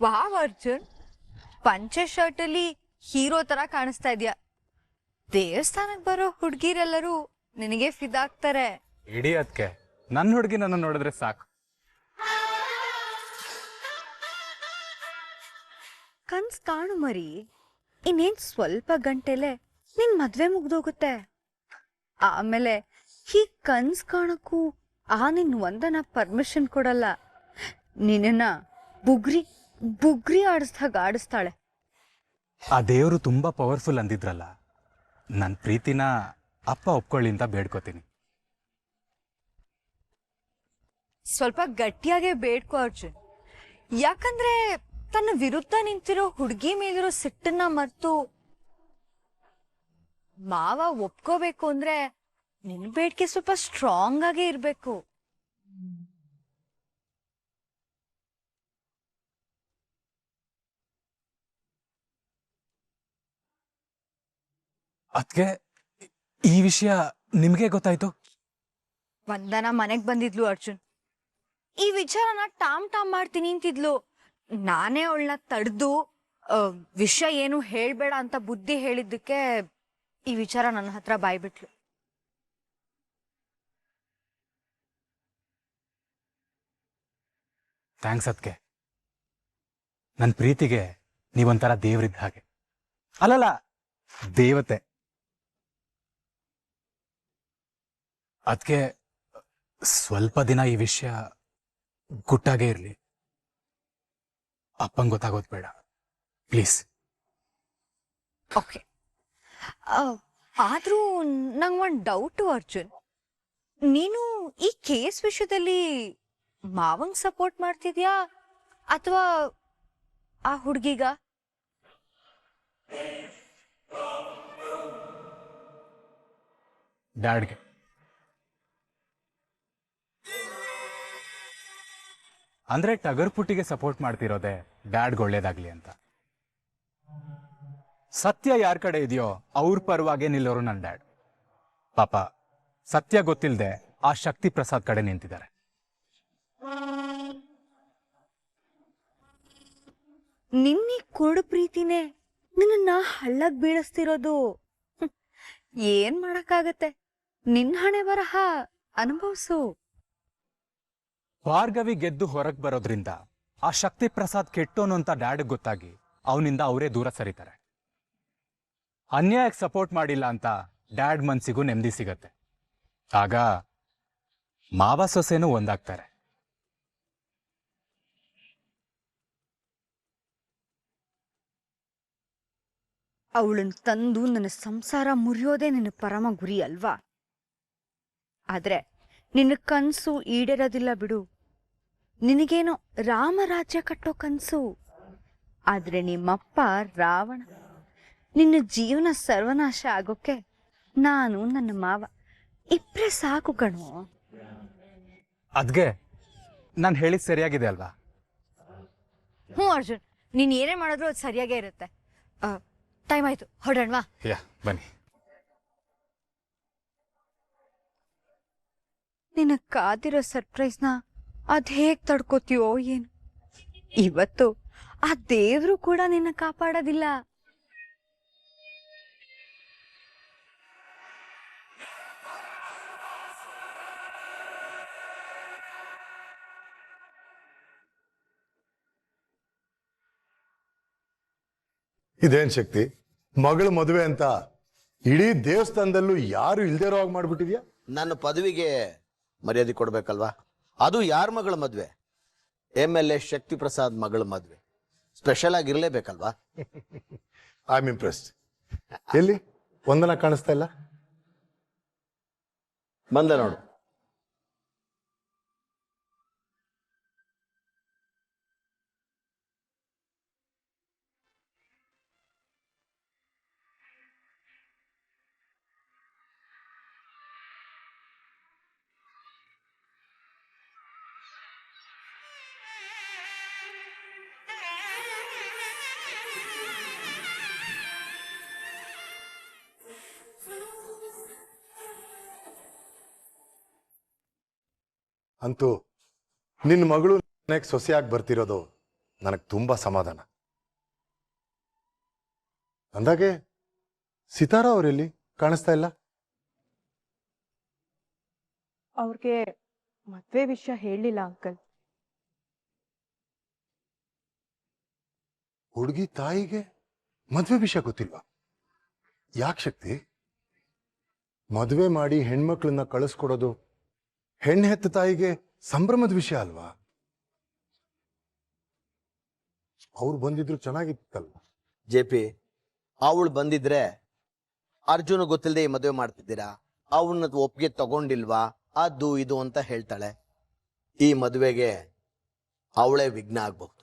Wow Arjun, ಪಂಚೆ shirt ಅಲ್ಲಿ hero ತರ ಕಾಣಿಸ್ತಾ ಇದ್ಯಾ. ದೇವಸ್ಥಾನಕ್ಕೆ ಬರೋ ಹುಡುಗಿರೆಲ್ಲರೂ ನಿನಗೆ ಫಿದಾಗ್ತಾರೆ. ಇಡೀ ಅದಕ್ಕೆ ನನ್ನ ಹುಡುಗಿ ನನ್ನ ನೋಡಿದ್ರೆ ಸಾಕು. ಕನ್ಸ್ ಕಾಣು ಮರಿ, ಇನ್ನೇನ್ ಸ್ವಲ್ಪ ಗಂಟೆಲೆ ನಿನ್ ಮದ್ವೆ ಮುಗ್ದೋಗುತ್ತೆ. ಆಮೇಲೆ ಹೀಗ್ ಕನ್ಸ್ ಕಾಣಕ್ಕೂ ನಿನ್ ಒಂದನ ಪರ್ಮಿಷನ್ ಕೊಡಲ್ಲ. ನಿನ್ನ ಬುಗ್ರಿ ಆಡಿಸ್ದಾಗ ಆಡಿಸ್ತಾಳೆ. ಆ ದೇವರು ತುಂಬಾ ಪವರ್ಫುಲ್ ಅಂದಿದ್ರಲ್ಲ, ನನ್ನ ಪ್ರೀತಿನ ಅಪ್ಪ ಒಪ್ಕೊಳ್ಳಿ ಅಂತ ಬೇಡ್ಕೋತೀನಿ. ಸ್ವಲ್ಪ ಗಟ್ಟಿಯಾಗೆ ಬೇಡ್ಕೋ ಅರ್ಜುನ್. ಯಾಕಂದ್ರೆ ತನ್ನ ವಿರುದ್ಧ ನಿಂತಿರೋ ಹುಡುಗಿ ಮೇಲಿರೋ ಸಿಟ್ಟನ್ನ ಮರ್ತು ಮಾವ ಒಪ್ಕೋಬೇಕು ಅಂದ್ರೆ ನಿನ್ ಬೇಡಿಕೆ ಸ್ವಲ್ಪ ಸ್ಟ್ರಾಂಗ್ ಆಗೇ ಇರ್ಬೇಕು. ಅದಕ್ಕೆ ಈ ವಿಷಯ ನಿಮ್ಗೆ ಗೊತ್ತಾಯ್ತು? ವಂದನ ಮನೆಗ್ ಬಂದಿದ್ಲು ಅರ್ಜುನ್. ಈ ವಿಚಾರನ ಟಾಮ್ ಮಾಡ್ತೀನಿ ಅಂತಿದ್ಲು. ನಾನೇ ಅವಳನ್ನ ತಡೆದು ವಿಷಯ ಏನು ಹೇಳ್ಬೇಡ ಅಂತ ಬುದ್ಧಿ ಹೇಳಿದ್ದಕ್ಕೆ ಈ ವಿಚಾರ ನನ್ನ ಹತ್ರ ಬಾಯ್ಬಿಟ್ಲು. ಥ್ಯಾಂಕ್ಸ್. ಅದಕ್ಕೆ ನನ್ನ ಪ್ರೀತಿಗೆ ನೀವೊಂಥರ ದೇವ್ರಿದ್ದ ಹಾಗೆ. ಅಲ್ಲಲ್ಲ, ದೇವತೆ. ಅದಕ್ಕೆ ಸ್ವಲ್ಪ ದಿನ ಈ ವಿಷಯ ಗುಟ್ಟಾಗೇ ಇರಲಿ. ಅಪ್ಪಂಗೆ ಗೊತ್ತಾಗೋದು ಬೇಡ, ಪ್ಲೀಸ್. ಓಕೆ. ಆದ್ರೂ ನಂಗೊಂದು ಡೌಟು ಅರ್ಜುನ್. ನೀನು ಈ ಕೇಸ್ ವಿಷಯದಲ್ಲಿ ಮಾವಂಗ್ ಸಪೋರ್ಟ್ ಮಾಡ್ತಿದ್ಯಾ ಅಥವಾ ಆ ಹುಡುಗಿಗ? ಡ್ಯಾಡ್ಗೆ. ಅಂದ್ರೆ ಟಗರ್ ಪುಟ್ಟಿಗೆ ಸಪೋರ್ಟ್ ಮಾಡ್ತಿರೋದೆ ಡ್ಯಾಡ್ಗೆ ಒಳ್ಳೇದಾಗ್ಲಿ ಅಂತ. ಸತ್ಯ ಯಾರ ಕಡೆ ಇದೆಯೋ ಅವ್ರ ಪರವಾಗೇ ನಿಲ್ಲೋರು ನನ್ನ ಡ್ಯಾಡ್. ಪಾಪ ಸತ್ಯ ಗೊತ್ತಿಲ್ಲದೆ ಆ ಶಕ್ತಿ ಪ್ರಸಾದ್ ಕಡೆ ನಿಂತಿದ್ದಾರೆ. ನಿನ್ನೆ ಕುರುಡು ಪ್ರೀತಿನೇ ನಿನ್ನ ಹಳ್ಳಕ್ ಬೀಳಿಸ್ತಿರೋದು. ಏನ್ ಮಾಡಕ್ಕಾಗತ್ತೆ, ನಿನ್ ಹಣೆ ಬರಹ ಅನುಭವಿಸು. ಭಾರ್ಗವಿ ಗೆದ್ದು ಹೊರಗೆ ಬರೋದ್ರಿಂದ ಆ ಶಕ್ತಿ ಪ್ರಸಾದ್ ಕೆಟ್ಟೋನು ಅಂತ ಡ್ಯಾಡ್ಗೆ ಗೊತ್ತಾಗಿ ಅವನಿಂದ ಅವರೇ ದೂರ ಸರಿತಾರೆ. ಅನ್ಯಾಯಕ್ಕೆ ಸಪೋರ್ಟ್ ಮಾಡಿಲ್ಲ ಅಂತ ಡ್ಯಾಡ್ ಮನ್ಸಿಗೂ ನೆಮ್ಮದಿ ಸಿಗತ್ತೆ. ಆಗ ಮಾವ ಸೊಸೆನೂ ಒಂದಾಗ್ತಾರೆ. ಅವಳನ್ನ ತಂದು ನನ್ನ ಸಂಸಾರ ಮುರಿಯೋದೇ ನಿನ್ನ ಪರಮ ಗುರಿ ಅಲ್ವಾ? ಆದ್ರೆ ನಿನ್ನ ಕನ್ಸು ಈಡೇರೋದಿಲ್ಲ ಬಿಡು. ನಿನಗೇನೋ ರಾಮರಾಜ್ಯ ಕಟ್ಟೋ ಕನ್ಸು. ಆದ್ರೆ ನಿಮ್ಮಪ್ಪ ರಾವಣ. ನಿನ್ನ ಜೀವನ ಸರ್ವನಾಶ ಆಗೋಕೆ ನಾನು ನನ್ನ ಮಾವ ಇಬ್ರೇ ಸಾಕು ಕಣೋ. ಅದ್ಗೆ ನಾನು ಹೇಳಿದ್ ಸರಿಯಾಗಿದೆ ಅಲ್ವಾ? ಹ್ಞೂ ಅರ್ಜುನ್, ನೀನ್ ಏನೇ ಮಾಡಿದ್ರು ಅದು ಸರಿಯಾಗೇ ಇರುತ್ತೆ. ಟೈಮ್ ಆಯ್ತು, ಹೊರಡೋಣವಾ? ಯಾ, ಬನ್ನಿ. ನಿನ್ನ ಕಾದಿರೋ ಸರ್ಪ್ರೈಸ್ನ ಅದ್ ಹೇಗ್ ತಡ್ಕೋತೀಯೋ ಏನು. ಇವತ್ತು ಆ ದೇವ್ರು ಕೂಡ ನಿನ್ನ ಕಾಪಾಡೋದಿಲ್ಲ. ಇದೇನ್ ಶಕ್ತಿ, ಮಗಳ ಮದುವೆ ಅಂತ ಇಡೀ ದೇವಸ್ಥಾನದಲ್ಲೂ ಯಾರು ಇಲ್ದೇ ಇರೋ ಹಾಗೆ ಮಾಡ್ಬಿಟ್ಟಿದ್ಯಾ? ನನ್ನ ಪದವಿಗೆ ಮರ್ಯಾದೆ ಕೊಡ್ಬೇಕಲ್ವಾ? ಅದು ಯಾರ ಮಗಳ ಮದ್ವೆ? MLA ಶಕ್ತಿ ಪ್ರಸಾದ್ ಮಗಳ ಮದ್ವೆ. ಸ್ಪೆಷಲ್ ಆಗಿರ್ಲೇಬೇಕಲ್ವಾ? I am impressed. ಎಲ್ಲಿ ಒಂದನ ಕಾಣಿಸ್ತಾ ಇಲ್ಲ? ಬಂದ ನೋಡು. ಅಂತೂ ನಿನ್ನ ಮಗಳು ಮನೆಗೆ ಸೊಸೆಯಾಗಿ ಬರ್ತಿರೋದು ನನಗೆ ತುಂಬ ಸಮಾಧಾನ. ಅಂದಾಗೆ ಸಿತಾರಾ ಅವರೆಲ್ಲಿ ಕಾಣಿಸ್ತಾ ಇಲ್ಲ? ಅವ್ರಿಗೆ ಮದ್ವೆ ವಿಷಯ ಹೇಳಿಲ್ಲ ಅಂಕಲ್. ಹುಡುಗಿ ತಾಯಿಗೆ ಮದುವೆ ವಿಷಯ ಗೊತ್ತಿಲ್ವಾ? ಯಾಕೆ ಶಕ್ತಿ? ಮದುವೆ ಮಾಡಿ ಹೆಣ್ಮಕ್ಳನ್ನ ಕಳಿಸ್ಕೊಡೋದು ಹೆಣ್ಣು ಹೆತ್ತ ತಾಯಿಗೆ ಸಂಭ್ರಮದ ವಿಷಯ ಅಲ್ವಾ? ಅವ್ರು ಬಂದಿದ್ರು ಚೆನ್ನಾಗಿತ್ತಲ್ವ? ಜೆ ಪಿ, ಅವಳು ಬಂದಿದ್ರೆ ಅರ್ಜುನ ಗೊತ್ತಿಲ್ಲದೆ ಈ ಮದುವೆ ಮಾಡ್ತಿದ್ದೀರಾ, ಅವನ್ನ ಒಪ್ಪಿಗೆ ತಗೊಂಡಿಲ್ವಾ, ಅದು ಇದು ಅಂತ ಹೇಳ್ತಾಳೆ. ಈ ಮದುವೆಗೆ ಅವಳೇ ವಿಘ್ನ ಆಗ್ಬಹುದು.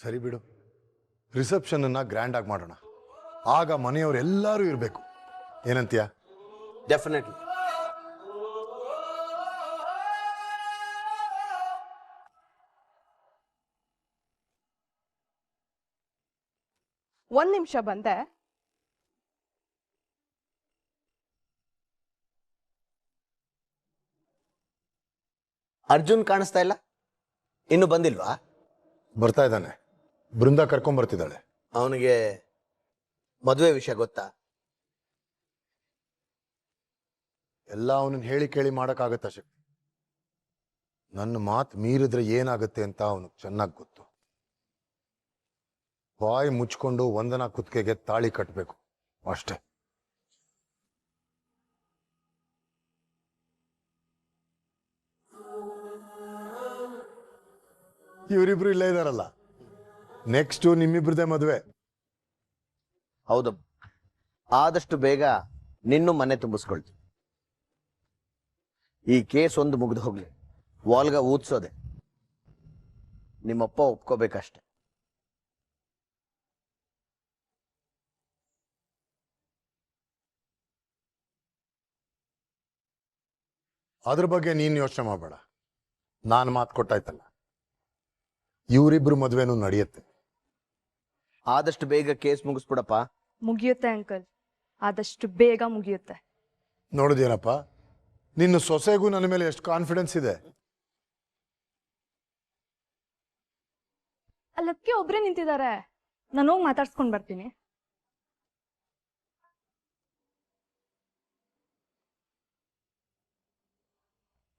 ಸರಿ ಬಿಡು, ರಿಸೆಪ್ಷನ್ ಅನ್ನ ಗ್ರ್ಯಾಂಡ್ ಆಗಿ ಮಾಡೋಣ. ಆಗ ಮನೆಯವರೆಲ್ಲರೂ ಇರಬೇಕು. ಏನಂತೀಯ? ಡೆಫಿನೆಟ್ಲಿ. ಒಂದ್ ನಿಮಿಷ ಬಂದೆ. ಅರ್ಜುನ್ ಕಾಣಿಸ್ತಾ ಇಲ್ಲ, ಇನ್ನು ಬಂದಿಲ್ವಾ? ಬರ್ತಾ ಇದ್ದಾನೆ, ಬೃಂದ ಕರ್ಕೊಂಡ್ ಬರ್ತಿದ್ದಾಳೆ. ಅವನಿಗೆ ಮದುವೆ ವಿಷಯ ಗೊತ್ತಾ? ಎಲ್ಲ ಅವನನ್ನ ಹೇಳಿ ಕೇಳಿ ಮಾಡಕ್ಕಾಗತ್ತ ಶಕ್ತಿ? ನನ್ನ ಮಾತು ಮೀರಿದ್ರೆ ಏನಾಗುತ್ತೆ ಅಂತ ಅವನಿಗೆ ಚೆನ್ನಾಗಿ ಗೊತ್ತು. ಬಾಯಿ ಮುಚ್ಕೊಂಡು ವಂದನಾ ಕುತ್ತಿಗೆಗೆ ತಾಳಿ ಕಟ್ಟಬೇಕು ಅಷ್ಟೇ. ಇವರಿಬ್ರು ಇಲ್ಲೇ ಇದಾರಲ್ಲ, ನೆಕ್ಸ್ಟ್ ನಿಮ್ಮಿಬ್ರದೇ ಮದುವೆ. ಹೌದು, ಆದಷ್ಟು ಬೇಗ ನಿನ್ನೂ ಮನೆ ತುಂಬಿಸ್ಕೊಳ್ತು. ಈ ಕೇಸ್ ಒಂದು ಮುಗಿದು ಹೋಗ್ಲಿ, ವಾಲ್ಗ ಊದ್ಸೋದೆ. ನಿಮ್ಮಪ್ಪ ಒಪ್ಕೋಬೇಕಷ್ಟೆ. ಅದ್ರ ಬಗ್ಗೆ ನೀನ್ ಯೋಚನೆ ಮಾಡಬೇಡ, ನಾನು ಮಾತು ಕೊಟ್ಟಾಯ್ತಲ್ಲ, ಇವರಿಬ್ರು ಮದುವೆನೂ ನಡೆಯುತ್ತೆ. ಆದಷ್ಟು ಬೇಗ ಕೇಸ್ ಮುಗಿಸ್ಬಿಡಪ್ಪ. ಮುಗಿಯುತ್ತೆ ಅಂಕಲ್, ಆದಷ್ಟು ಬೇಗ ಮುಗಿಯುತ್ತೆ. ನೋಡಿದೇನಪ್ಪ, ನಿನ್ನ ಸೊಸೆಗೂ ನನ್ನ ಮೇಲೆ ಎಷ್ಟು ಕಾನ್ಫಿಡೆನ್ಸ್ ಇದೆ. ಅಲ್ಲಕ್ಕೆ ಒಬ್ರೇ ನಿಂತಿದ್ದಾರೆ, ನಾನು ಹೋಗಿ ಮಾತಾಡ್ಸ್ಕೊಂಡ್ ಬರ್ತೀನಿ.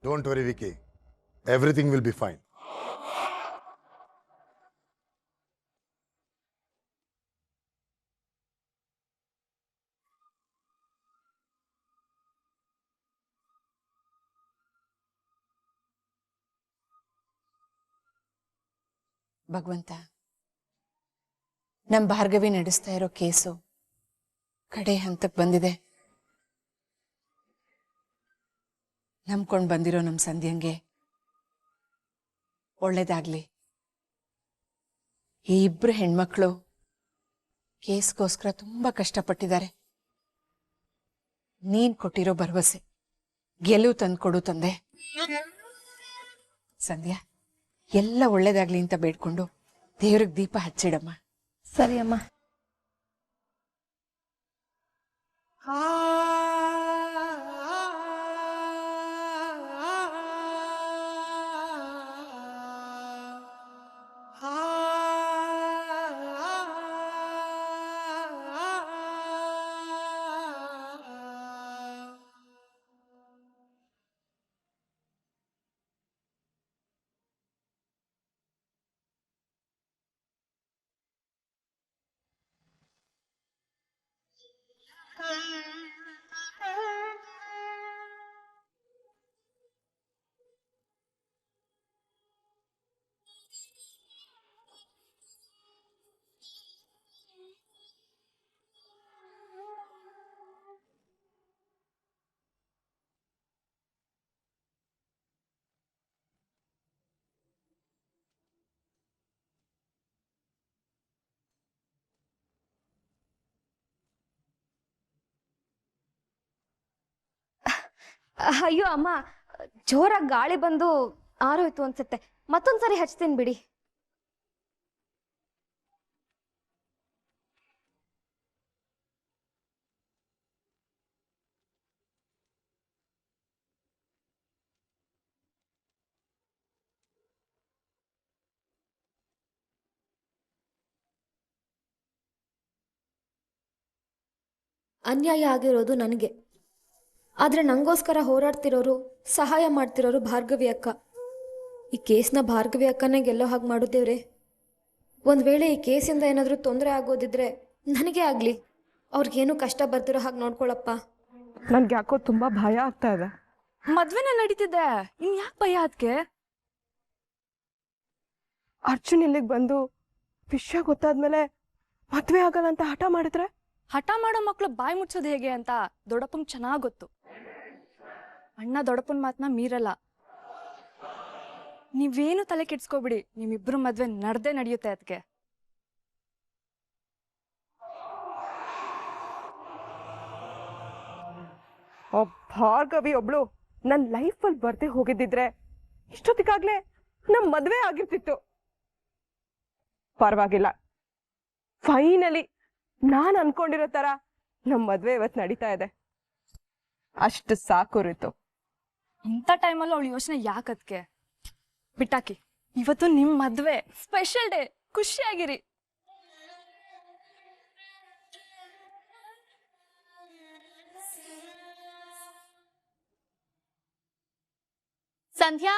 Don't worry Vicky, everything will be fine. ಭಗವಂತ, ನಮ್ಮ ಭಾರ್ಗವಿ ನಡೆಸ್ತಾ ಇರೋ ಕೇಸು ಕಡೆ ಹಂತಕ್ಕೆ ಬಂದಿದೆ. ನಂಬ್ಕೊಂಡು ಬಂದಿರೋ ನಮ್ಮ ಸಂಧ್ಯಂಗೆ ಒಳ್ಳೇದಾಗ್ಲಿ. ಈ ಇಬ್ರು ಹೆಣ್ಮಕ್ಳು ಕೇಸ್ಗೋಸ್ಕರ ತುಂಬಾ ಕಷ್ಟಪಟ್ಟಿದ್ದಾರೆ. ನೀನ್ ಕೊಟ್ಟಿರೋ ಭರವಸೆ ಗೆಲುವು ತಂದ್ಕೊಡು ತಂದೆ. ಸಂಧ್ಯಾ, ಎಲ್ಲ ಒಳ್ಳೇದಾಗ್ಲಿ ಅಂತ ಬೇಡ್ಕೊಂಡು ದೇವ್ರಿಗೆ ದೀಪ ಹಚ್ಚಿಡಮ್ಮ. ಸರಿ ಅಮ್ಮ. ಅಯ್ಯೋ ಅಮ್ಮ, ಜೋರಾಗಿ ಗಾಳಿ ಬಂದು ಆರೋಯ್ತು ಅನ್ಸುತ್ತೆ. ಮತ್ತೊಂದ್ಸರಿ ಹಚ್ತೀನಿ ಬಿಡಿ. ಅನ್ಯಾಯ ಆಗಿರೋದು ನನಗೆ. ಆದರೆ ನನಗೋಸ್ಕರ ಹೋರಾಡ್ತಿರೋರು, ಸಹಾಯ ಮಾಡ್ತಿರೋರು ಭಾರ್ಗವಿ ಅಕ್ಕ. ಈ ಕೇಸ್ನ ಭಾರ್ಗವಿ ಅಕ್ಕನೇ ಗೆಲ್ಲೋ ಹಾಗೆ ಮಾಡುತ್ತೇವ್ರೆ. ಒಂದು ವೇಳೆ ಈ ಕೇಸಿಂದ ಏನಾದರೂ ತೊಂದರೆ ಆಗೋದಿದ್ರೆ ನನಗೇ ಆಗಲಿ, ಅವ್ರಿಗೇನು ಕಷ್ಟ ಬರ್ತಿರೋ ಹಾಗೆ ನೋಡ್ಕೊಳಪ್ಪ. ನನ್ಗೆ ಯಾಕೋ ತುಂಬಾ ಭಯ ಆಗ್ತಾ ಇದೆ. ಮದ್ವೆನೇ ನಡೀತಿದೆ, ಇನ್ ಯಾಕೆ ಭಯ ಅದಕ್ಕೆ? ಅರ್ಜುನ್ ಇಲ್ಲಿಗೆ ಬಂದು ವಿಷಯ ಗೊತ್ತಾದ್ಮೇಲೆ ಮದ್ವೆ ಆಗಲ್ಲ ಅಂತ ಹಠ ಮಾಡಿದ್ರೆ? ಹಠ ಮಾಡೋ ಮಕ್ಳು ಬಾಯಿ ಮುಚ್ಚೋದು ಹೇಗೆ ಅಂತ ದೊಡ್ಡಪ್ಪಂಗೆ ಚೆನ್ನಾಗ್ ಗೊತ್ತು. ಅಣ್ಣ ದೊಡ್ಡಪ್ಪನ ಮಾತನ್ನ ಮೀರಲ್ಲ. ನೀವೇನು ತಲೆ ಕೆಡ್ಸ್ಕೊಬಿಡಿ, ನಿಮ್ಮಿಬ್ರು ಮದ್ವೆ ನಡ್ದೇ ನಡೆಯುತ್ತೆ ಅದಕ್ಕೆ. ಭಾರ್ಗವಿ ಒಬ್ಳು ನನ್ನ ಲೈಫಲ್ಲಿ ಬರ್ದೇ ಹೋಗಿದ್ದಿದ್ರೆ ಇಷ್ಟೊತ್ತಿಗಾಗ್ಲೇ ನಮ್ಮ ಮದ್ವೆ ಆಗಿರ್ತಿತ್ತು. ಪರವಾಗಿಲ್ಲ, ಫೈನಲಿ ನಾನು ಅನ್ಕೊಂಡಿರೋ ತರ ನಮ್ಮ ಮದ್ವೆ ಇವತ್ತು ನಡೀತಾ ಇದೆ. ಅಷ್ಟು ಸಾಕು ಋತು. ಇಂಥ ಟೈಮಲ್ಲಿ ಅವಳು ಯೋಚನೆ ಯಾಕದ್ಕೆ? ಬಿಟ್ಟಾಕಿ, ಇವತ್ತು ನಿಮ್ ಮದ್ವೆ ಸ್ಪೆಷಲ್ ಡೇ, ಖುಷಿಯಾಗಿರಿ. ಸಂಧ್ಯಾ,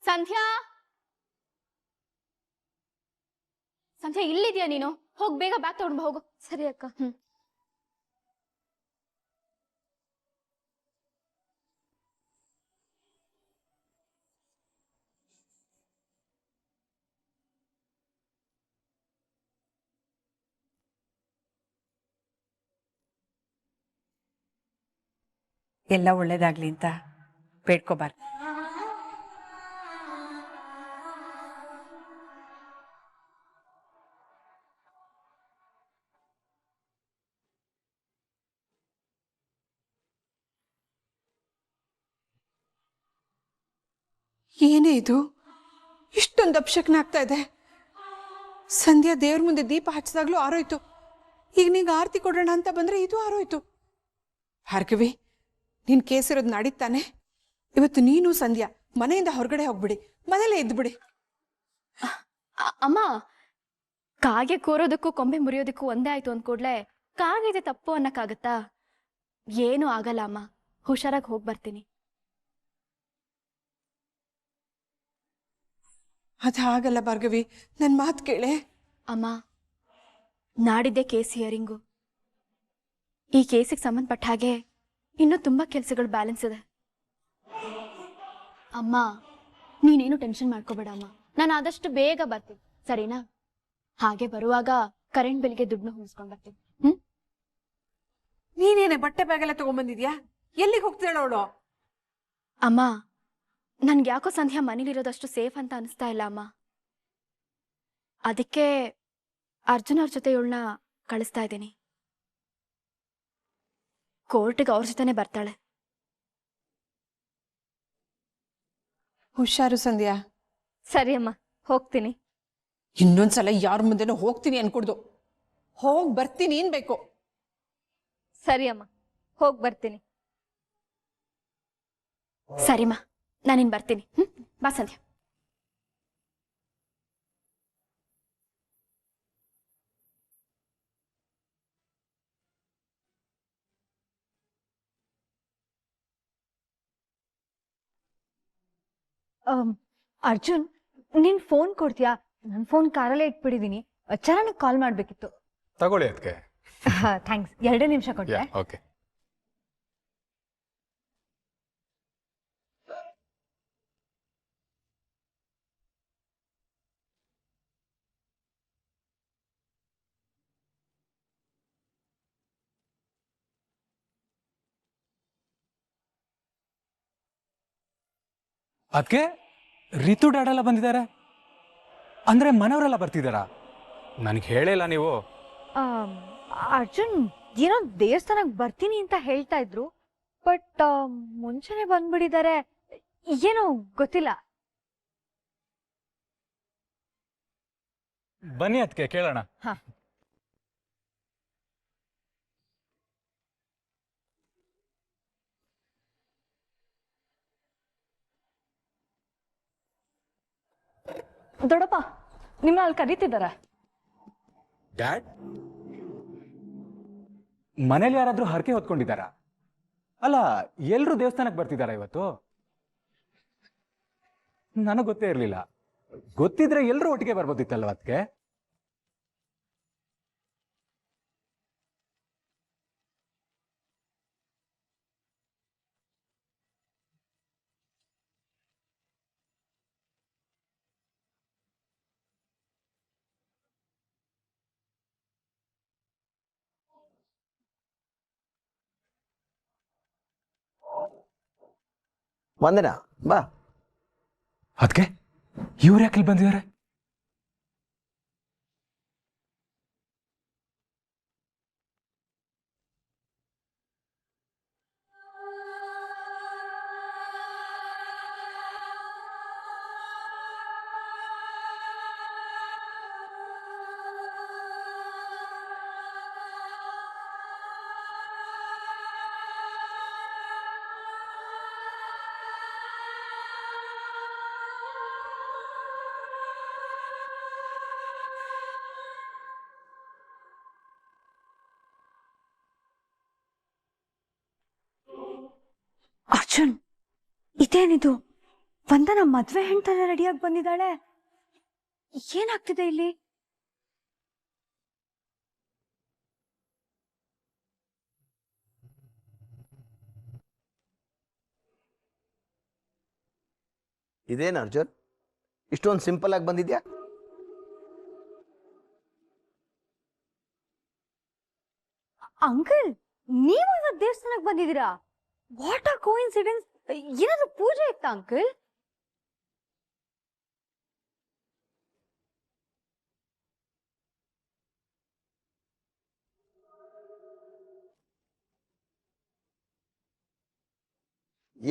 ಸಂಧ್ಯಾ, ಸಂಧ್ಯಾ ಇಲ್ಲಿದ್ಯಾ ನೀನು? ಹೋಗ್ ಬೇಗ ಬ್ಯಾಗ್ ತಗೊಂಡ್ ಬಾ ಹೋಗು. ಸರಿ ಅಕ್ಕ. ಎಲ್ಲ ಒಳ್ಳೇದಾಗ್ಲಿ ಅಂತ ಬೇಡ್ಕೋಬಾರ್ದು. ಏನೇ ಇದು, ಇಷ್ಟೊಂದು ಅಪಶಕ್ನ ಆಗ್ತಾ ಇದೆ. ಸಂಧ್ಯಾ ದೇವ್ರ ಮುಂದೆ ದೀಪ ಹಚ್ಚಿದಾಗ್ಲೂ ಆರೋಯ್ತು. ಈಗ ನೀಗ ಆರತಿ ಕೊಡೋಣ ಅಂತ ಬಂದ್ರೆ ಇದು ಆರೋಯ್ತು. ಭಾರ್ಗವಿ, ನೀನ್ ಕೇಸಿರೋದು ನಡೀತಾನೆ. ಇವತ್ತು ನೀನು ಸಂಧ್ಯಾ ಮನೆಯಿಂದ ಹೊರಗಡೆ ಹೋಗ್ಬಿಡಿ, ಮನೇಲೇ ಇದ್ಬಿಡಿ. ಅಮ್ಮ, ಕಾಗೆ ಕೂರೋದಕ್ಕೂ ಕೊಂಬೆ ಮುರಿಯೋದಕ್ಕೂ ಒಂದೇ ಆಯ್ತು ಅಂದ್ಕೂಡ್ಲೆ ಕಾಗಿದೆ ತಪ್ಪು ಅನ್ನಕ್ಕಾಗತ್ತಾ? ಏನೂ ಆಗಲ್ಲ ಅಮ್ಮ, ಹುಷಾರಾಗಿ ಹೋಗಿ ಬರ್ತೀನಿ. ಅದು ಹಾಗಲ್ಲ ಭಾರ್ಗವಿ, ನನ್ನ ಮಾತು ಕೇಳೆ. ಅಮ್ಮ, ನಾಡಿದ್ದೆ ಕೇಸ್ ಹಿಯರಿಂಗು. ಈ ಕೇಸಿಗೆ ಸಂಬಂಧಪಟ್ಟ ಹಾಗೆ ಇನ್ನೂ ತುಂಬ ಕೆಲಸಗಳು ಬ್ಯಾಲೆನ್ಸ್ ಇದೆ. ಅಮ್ಮ, ನೀನೇನು ಟೆನ್ಷನ್ ಮಾಡ್ಕೋಬೇಡ ಅಮ್ಮ, ನಾನು ಆದಷ್ಟು ಬೇಗ ಬರ್ತೀನಿ, ಸರಿನಾ? ಹಾಗೆ ಬರುವಾಗ ಕರೆಂಟ್ ಬಿಲ್ಗೆ ದುಡ್ಡು ಹೊಂದಿಸ್ಕೊಂಡು ಬರ್ತೀನಿ. ನೀನೇನೆ ಬಟ್ಟೆ ಬ್ಯಾಗೆಲ್ಲ ತಗೊಂಡ್ಬಂದಿದ್ಯಾ? ಎಲ್ಲಿಗೆ ಹೋಗ್ತಾಳ ಅವಳು? ಅಮ್ಮ, ನನ್ಗೆ ಯಾಕೋ ಸಂಧ್ಯಾ ಮನೇಲಿರೋದಷ್ಟು ಸೇಫ್ ಅಂತ ಅನಿಸ್ತಾ ಇಲ್ಲ ಅಮ್ಮ. ಅದಕ್ಕೆ ಅರ್ಜುನ್ ಅವ್ರ ಜೊತೆ ಇವಳನ್ನ ಕಳಿಸ್ತಾ ಇದ್ದೀನಿ. ಕೋರ್ಟ್ಗೆ ಅವ್ರ ಜೊತೆನೆ ಬರ್ತಾಳೆ. ಹುಷಾರು ಸಂಧ್ಯಾ. ಸರಿ ಅಮ್ಮ, ಹೋಗ್ತೀನಿ. ಇನ್ನೊಂದ್ಸಲ ಯಾರ ಮುಂದೆನೋ ಹೋಗ್ತೀನಿ ಅನ್ಕೊಡ್ದು. ಹೋಗ್ ಬರ್ತೀನಿ ಅನ್ಬೇಕು. ಸರಿ ಅಮ್ಮ, ಹೋಗಿ ಬರ್ತೀನಿ. ಸರಿಮ್ಮ, ನಾನಿನ್ ಬರ್ತೀನಿ. ಬಾ ಸಂಧ್ಯಾ. ಅರ್ಜುನ್, ನೀನ್ ಫೋನ್ ಕೊಡ್ತೀಯಾ? ನನ್ನ ಫೋನ್ ಕಾರಲ್ಲೇ ಇಟ್ಬಿಟ್ಟಿದೀನಿ. ಚರಣಕ್ಕೆ ಕಾಲ್ ಮಾಡ್ಬೇಕಿತ್ತು. ತಗೊಳ್ಳಿ ಅದಕ್ಕೆ. ಥ್ಯಾಂಕ್ಸ್. 2 ನಿಮಿಷ ಕೊಟ್ಟೆ. ಓಕೆ. ಅದಕ್ಕೆ ರಿತು ಡ್ಯಾಡೆಲ್ಲ ಬಂದಿದ್ದಾರೆ ಅಂದ್ರೆ ಮನೆಯವರೆಲ್ಲ ಬರ್ತಿದ್ದಾರಾ? ನನಗೆ ಹೇಳಿಲ್ಲ ನೀವು. ಅರ್ಜುನ್ ಏನೋ ದೇವಸ್ಥಾನಕ್ಕೆ ಬರ್ತೀನಿ ಅಂತ ಹೇಳ್ತಾ ಇದ್ರು, ಬಟ್ ಮುಂಚೆನೆ ಬಂದ್ಬಿಟ್ಟಿದ್ದಾರೆ. ಏನೋ ಗೊತ್ತಿಲ್ಲ. ಬನ್ನಿ ಅದಕ್ಕೆ ಕೇಳೋಣ. ಹಾ. ದೊಡ್ಡಪ್ಪ, ನಿಮ್ಮನ್ನ ಅಲ್ಲಿ ಕರೀತಿದ್ದಾರೆ. ಡ್ಯಾಡ್, ಮನೇಲಿ ಯಾರಾದ್ರೂ ಹರಕೆ ಹೊತ್ಕೊಂಡಿದ್ದಾರ? ಅಲ್ಲ, ಎಲ್ರು ದೇವಸ್ಥಾನಕ್ಕೆ ಬರ್ತಿದಾರ ಇವತ್ತು? ನನಗೆ ಗೊತ್ತೇ ಇರಲಿಲ್ಲ. ಗೊತ್ತಿದ್ರೆ ಎಲ್ರು ಒಟ್ಟಿಗೆ ಬರ್ಬೋದಿತ್ತಲ್ವ ಅದಕ್ಕೆ? ವಂದನಾ, ಬಾ. ಅದಕ್ಕೆ ಇವ್ರು ಯಾಕೆ ಇಲ್ಲಿ ಬಂದಿದ್ದಾರೆ? ಅರ್ಜುನ್, ಇದೇನಿದು? ವಂದನ ಮದ್ವೆ ಹೆಣ್ತಾನೆ ರೆಡಿಯಾಗಿ ಬಂದಿದ್ದಾಳೆ. ಏನಾಗ್ತಿದೆ ಇಲ್ಲಿ? ಇದೇನು ಅರ್ಜುನ್, ಇಷ್ಟೊಂದು ಸಿಂಪಲ್ ಆಗಿ ಬಂದಿದ್ಯಾ? ಅಂಕಲ್, ನೀವು ಇವತ್ತು ದೇವಸ್ಥಾನಕ್ಕೆ ಬಂದಿದ್ದೀರಾ? What a coincidence! ಏನಾದ್ರೂ ಪೂಜೆ ಇತ್ತಾ ಅಂಕಲ್?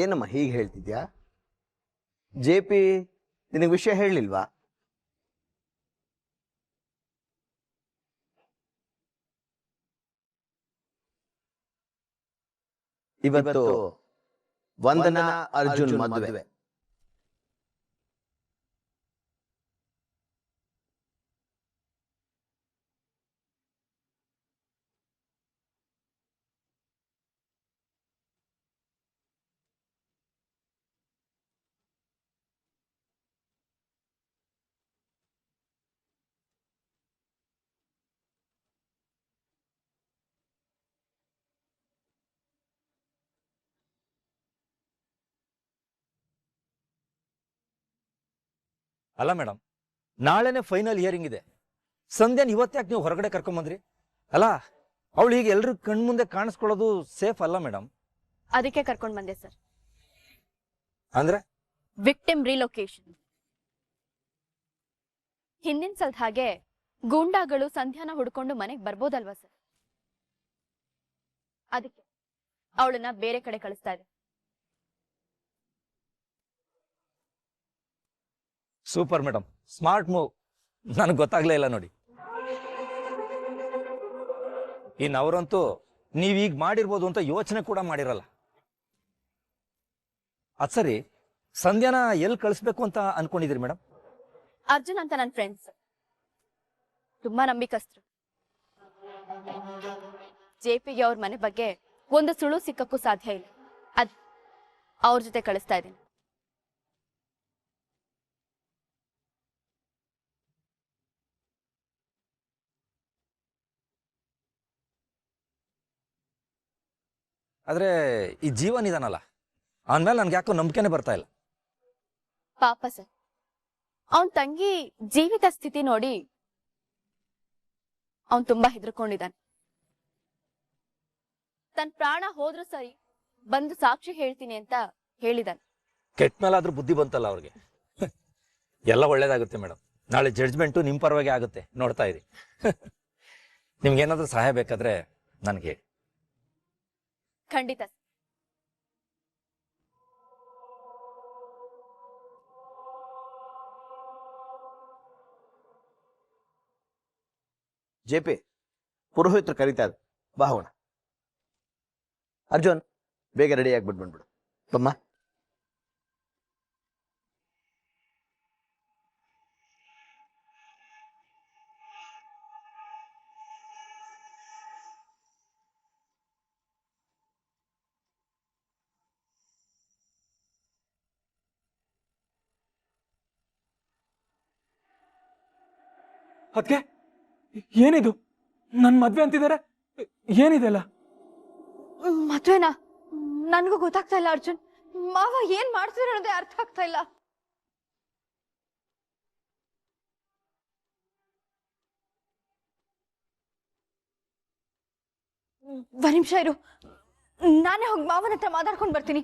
ಏನಮ್ಮ ಹೀಗೆ ಹೇಳ್ತಿದ್ಯಾ? ಜೆ ಪಿ ನಿನಗೆ ವಿಷಯ ಹೇಳಲಿಲ್ವಾ? ಇವತ್ತು ವಂದನಾ ಅರ್ಜುನ್ ಮದುವೆ. ಅಲ್ಲ ಮೇಡಮ್, ನಾಳೆನೆ ಫೈನಲ್ ಹಿಯರಿಂಗ್ ಇದೆ. ಸಂಧ್ಯಾನ್ ಇವತ್ತ್ಯಾಕೆ ನೀವು ಹೊರಗಡೆ ಕರ್ಕೊಂಬಂದ್ರಿ? ಅಲ್ಲ, ಅವಳು ಈಗ ಎಲ್ರು ಕಣ್ಮುಂದೆ ಕಾಣಿಸ್ಕೊಳ್ಳೋದು ಸೇಫ್ ಅಲ್ಲ ಮೇಡಮ್. ಅದಕ್ಕೆ ಕರ್ಕೊಂಡ್ ಬಂದೆ ಸರ್. ಅಂದ್ರೆ ವಿಕ್ಟಿಮ್ ರಿಲೊಕೇಶನ್. ಹಿಂದಿನ ಸಲದ ಹಾಗೆ ಗೂಂಡಾಗಳು ಸಂಧ್ಯಾನ ಹುಡ್ಕೊಂಡು ಮನೆಗೆ ಬರ್ಬೋದಲ್ವಾ ಸರ್? ಅದಕ್ಕೆ ಅವಳನ್ನ ಬೇರೆ ಕಡೆ ಕಳಿಸ್ತಾ ಇದೆ. Super madam, smart move. ನನಗೆ ಗೊತ್ತಾಗ್ಲೇ ಇಲ್ಲ ನೋಡಿ. ಇನ್ನು ಅವರಂತೂ ನೀವೀಗ ಮಾಡಿರ್ಬೋದು ಅಂತ ಯೋಚನೆ ಕೂಡ ಮಾಡಿರಲ್ಲ. ಅದ್ ಸರಿ, ಸಂಧ್ಯಾನ ಎಲ್ಲಿ ಕಳಿಸ್ಬೇಕು ಅಂತ ಅನ್ಕೊಂಡಿದ್ರಿ ಮೇಡಮ್? ಅರ್ಜುನ್ ಅಂತ ನನ್ನ ಫ್ರೆಂಡ್ಸ್, ತುಂಬಾ ನಂಬಿಕಸ್ತರು. ಜೆಪಿಗೆ ಅವ್ರ ಮನೆ ಬಗ್ಗೆ ಒಂದು ಸುಳು ಸಿಕ್ಕಕ್ಕೂ ಸಾಧ್ಯ ಇಲ್ಲ. ಅವ್ರ ಜೊತೆ ಕಳಿಸ್ತಾ ಇದ್ದೀನಿ. ಆದ್ರೆ ಈ ಜೀವನ್ ಇದಾನಲ್ಲ, ಅಂದ್ಮೇಲೆ ನನ್ಗೆ ಯಾಕೋ ನಂಬಿಕೆನೆ ಬರ್ತಾ ಇಲ್ಲ. ಪಾಪ ಸರ್, ಅವನ್ ತಂಗಿ ಜೀವಿತ ಸ್ಥಿತಿ ನೋಡಿ ಅವನ್ ತುಂಬಾ ಹೆದರ್ಕೊಂಡಿದ್ದಾನೆ. ತನ್ ಪ್ರಾಣ ಹೋದ್ರೂ ಸರಿ ಬಂದು ಸಾಕ್ಷಿ ಹೇಳ್ತೀನಿ ಅಂತ ಹೇಳಿದಾನೆ. ಕೆಟ್ಟ ಮೇಲಾದ್ರೂ ಬುದ್ಧಿ ಬಂತಲ್ಲ ಅವ್ರಿಗೆ. ಎಲ್ಲ ಒಳ್ಳೇದಾಗುತ್ತೆ ಮೇಡಮ್. ನಾಳೆ ಜಡ್ಜ್ಮೆಂಟು ನಿಮ್ಮ ಪರವಾಗಿ ಆಗುತ್ತೆ, ನೋಡ್ತಾ ಇರಿ. ನಿಮ್ಗೇನಾದ್ರೂ ಸಹಾಯ ಬೇಕಾದ್ರೆ ನನಗೆ ಹೇಳಿ. ಖಂಡಿತ. ಜೆ ಪಿ, ಪುರೋಹಿತರು ಕರೀತಾ ಇದ್ರು, ಬಾ ಹೋಗೋಣ. ಅರ್ಜುನ್, ಬೇಗ ರೆಡಿ ಆಗ್ಬಿಟ್ಟು ಬಂದ್ಬಿಡು. ಬಮ್ಮ. ಅದಕ್ಕೆ ಏನಿದು ನನ್ನ ಮದ್ವೆ ಅಂತಿದ್ದಾರೆ, ಏನಿದೆಲ್ಲ? ಮದ್ವೆನಾ? ನನ್ಗೂ ಗೊತ್ತಾಗ್ತಾ ಇಲ್ಲ ಅರ್ಜುನ್. ಮಾವ ಏನ್ ಮಾಡ್ತಿದ್ರು ಅನ್ನೋದೇ ಅರ್ಥ ಆಗ್ತಾ ಇಲ್ಲ. ಒಂದ್ ನಿಮಿಷ ಇರು, ನಾನೇ ಹೋಗಿ ಮಾವನ ಹತ್ರ ಮಾತಾಡ್ಕೊಂಡು ಬರ್ತೀನಿ.